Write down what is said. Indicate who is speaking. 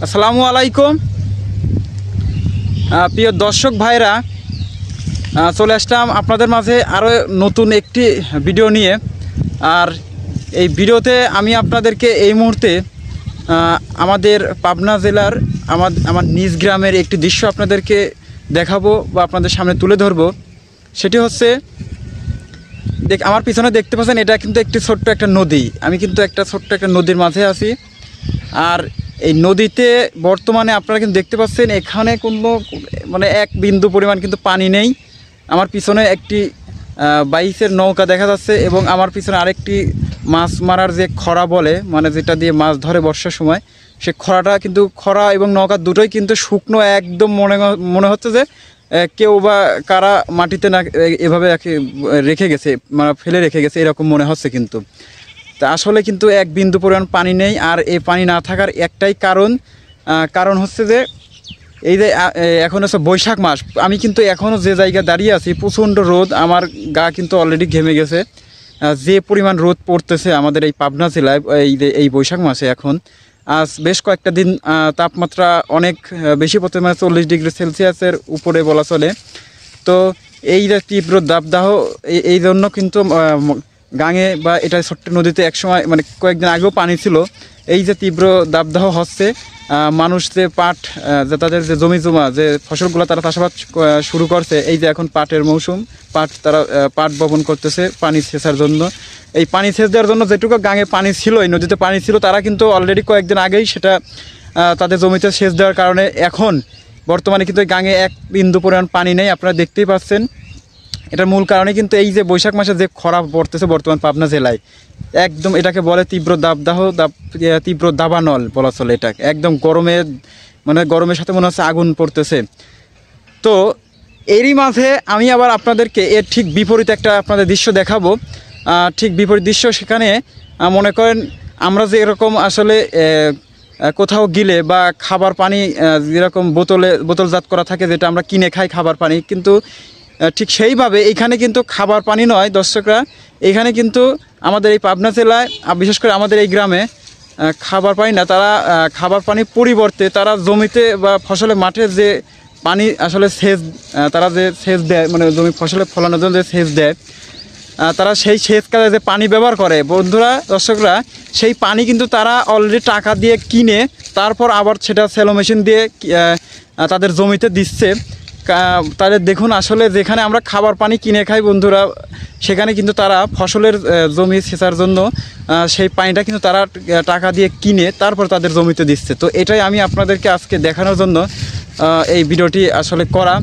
Speaker 1: আসসালামু আলাইকুম প্রিয় দর্শক ভাইরা, চলে আসলাম আপনাদের মাঝে আরও নতুন একটি ভিডিও নিয়ে। আর এই ভিডিওতে আমি আপনাদেরকে এই মুহূর্তে আমাদের পাবনা জেলার আমার নিজ গ্রামের একটি দৃশ্য আপনাদেরকে দেখাবো বা আপনাদের সামনে তুলে ধরবো। সেটি হচ্ছে, আমার পিছনে দেখতে পাচ্ছেন, এটা কিন্তু একটি ছোট্ট একটা নদী। আমি কিন্তু ছোট্ট একটা নদীর মাঝে আছি। আর এই নদীতে বর্তমানে আপনারা কিন্তু দেখতে পাচ্ছেন এখানে কোনো এক বিন্দু পরিমাণ কিন্তু পানি নেই। আমার পিছনে একটি বাইচের নৌকা দেখা যাচ্ছে এবং আমার পিছনে আরেকটি মাছ মারার যে খরা বলে, যেটা দিয়ে মাছ ধরে বর্ষার সময়, সে খরাটা কিন্তু খরা এবং নৌকা দুটোই কিন্তু শুকনো একদম মনে হচ্ছে যে কেউ বা কারা মাটিতে না এভাবে রেখে গেছে, ফেলে রেখে গেছে, এরকম মনে হচ্ছে। কিন্তু তা আসলে কিন্তু এক বিন্দু পরিমাণ পানি নেই। আর এই পানি না থাকার একটাই কারণ হচ্ছে যে এই যে এখন হচ্ছে বৈশাখ মাস। আমি কিন্তু এখনও যে জায়গায় দাঁড়িয়ে আছি, প্রচণ্ড রোদ, আমার গা কিন্তু অলরেডি ঘেমে গেছে। যে পরিমাণ রোদ পড়তেছে আমাদের এই পাবনা জেলায় এই বৈশাখ মাসে। এখন আজ বেশ কয়েকটা দিন তাপমাত্রা অনেক বেশি পড়তে, 40 ডিগ্রি সেলসিয়াসের উপরে বলা চলে। তো এই যে তীব্র দাবদাহ, এই জন্য কিন্তু গাঙে বা এটা ছোট্ট নদীতে একসময় কয়েকদিন আগেও পানি ছিল। এই যে তীব্র দাবদাহ হচ্ছে, মানুষ যে পাট, যে তাদের যে জমি জমা যে ফসলগুলো তারা চাষাবাদ শুরু করছে, এই যে এখন পাটের মৌসুম, তারা পাট বপন করতেছে পানি সেচার জন্য। এই পানি সেচ দেওয়ার জন্য যেটুকু গাঙে পানি ছিল, এই নদীতে পানি ছিল, তারা কিন্তু অলরেডি কয়েকদিন আগেই সেটা তাদের জমিতে সেচ দেওয়ার কারণে এখন বর্তমানে কিন্তু গাঙে এক বিন্দু পরিমাণ পানি নেই। আপনারা দেখতেই পাচ্ছেন। এটার মূল কারণে কিন্তু এই যে বৈশাখ মাসে যে খরা পড়তেছে বর্তমান পাবনা জেলায়, একদম এটাকে বলে তীব্র দাবদাহ, তীব্র দাবানল বলা চলে। এটা একদম গরমের সাথে মনে হচ্ছে আগুন পড়তেছে। তো এরই মাঝে আমি আবার আপনাদেরকে এর ঠিক বিপরীত একটা আপনাদের দৃশ্য দেখাবো। ঠিক বিপরীত দৃশ্য, সেখানে মনে করেন আমরা যে এরকম আসলে কোথাও গেলে বা খাবার পানি যেরকম বোতলজাত করা থাকে, যেটা আমরা কিনে খাই খাবার পানি, কিন্তু ঠিক সেইভাবে এইখানে কিন্তু খাবার পানি নয় দর্শকরা। এইখানে কিন্তু আমাদের এই পাবনা জেলায়, বিশেষ করে আমাদের এই গ্রামে খাবার পানি না, তারা খাবার পানির পরিবর্তে তারা জমিতে বা ফসলের মাঠে যে পানি আসলে তারা যে সেচ দেয়, জমি ফসলে ফলানোর জন্য যে সেচ দেয়, তারা সেই সেচ কাজে যে পানি ব্যবহার করে বন্ধুরা, দর্শকরা, সেই পানি কিন্তু তারা অলরেডি টাকা দিয়ে কিনে তারপর আবার সেটা সেলো মেশিন দিয়ে তাদের জমিতে দিচ্ছে। তাদের দেখুন, আসলে যেখানে আমরা খাবার পানি কিনে খাই বন্ধুরা, সেখানে কিন্তু তারা ফসলের জমি সেচার জন্য সেই পানিটা কিন্তু তারা টাকা দিয়ে কিনে তারপর তাদের জমিতে দিচ্ছে। তো এটাই আমি আপনাদেরকে আজকে দেখানোর জন্য এই ভিডিওটি আসলে করা।